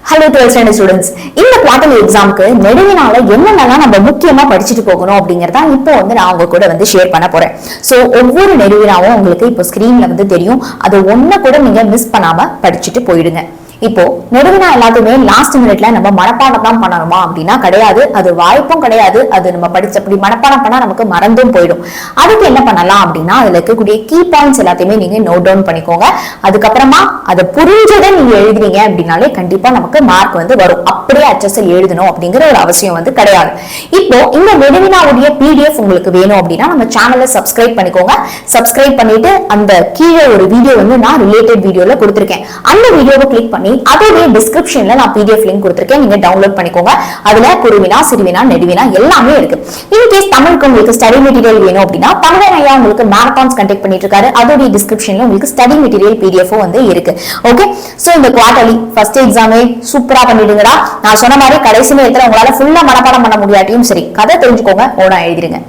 Hello 12th standard students, இந்த quarterly எக்ஸாமுக்கு நெடுவினால என்னென்னலாம் நம்ம முக்கியமா படிச்சுட்டு போகணும் அப்படிங்கறத இப்போ நான் உங்க கூட ஷேர் பண்ண போறேன். சோ ஒவ்வொரு நெடுவினாவும் உங்களுக்கு இப்போ ஸ்கிரீன்ல தெரியும். அது ஒண்ணு கூட நீங்க மிஸ் பண்ணாம படிச்சுட்டு போயிடுங்க. இப்போ நெடுவினா எல்லாத்தையுமே லாஸ்ட் மினிட்ல நம்ம மனப்பாடம் தான் பண்ணணுமா அப்படின்னா கிடையாது. அது வாய்ப்பும் கிடையாது. அது நம்ம படிச்சபடி மனப்பாடம் பண்ணா நமக்கு மறந்தும் போயிடும். அதுக்கு என்ன பண்ணலாம் அப்படின்னா அதுல இருக்கக்கூடிய கீ பாயிண்ட்ஸ் எல்லாத்தையுமே நீங்க நோட் டவுன் பண்ணிக்கோங்க. அதுக்கப்புறமா அதை புரிஞ்சதை நீங்க எழுதுறீங்க அப்படின்னாலே கண்டிப்பா நமக்கு மார்க் வரும். அப்படியே HSL எழுதணும் அப்படிங்கிற ஒரு அவசியம் கிடையாது. இப்போ இந்த நெடுவினாவுடைய PDF உங்களுக்கு வேணும் அப்படின்னா நம்ம சேனலை சப்ஸ்கிரைப் பண்ணிக்கோங்க. சப்ஸ்கிரைப் பண்ணிட்டு அந்த கீழே ஒரு வீடியோ நான் ரிலேட்டட் வீடியோல கொடுத்திருக்கேன். அந்த வீடியோவை கிளிக் பண்ணி அதோட டிஸ்கிரிப்ஷன்ல நான் PDF லிங்க் கொடுத்திருக்கேன். நீங்க டவுன்லோட் பண்ணிக்கோங்க. அதுல குருவினா, சிறுவினா, நெடுவினா எல்லாமே இருக்கு. இன் கேஸ் தமிழுக்கு உங்களுக்கு ஸ்டடி மெட்டீரியல் வேணும் அப்படின்னா தமிழன் ஐயா உங்களுக்கு மேரத்தான்ஸ் கண்டக்ட் பண்ணிட்டு இருக்காரு. அதோட டிஸ்கிரிப்ஷன்ல உங்களுக்கு ஸ்டடி மெட்டீரியல் PDF இருக்கு. ஓகே, சோ இந்த குவார்டர்லி ஃபர்ஸ்ட் எக்ஸாமே சூப்பரா பண்ணிடுங்கடா. நான் சொன்ன மாதிரி கடைசி நேரத்துல உங்களால ஃபுல்லா மனப்பாடம் பண்ண முடியாட்டியும் சரி, கதை தெரிஞ்சுக்கோங்க, ஓடா எழுதிருங்க.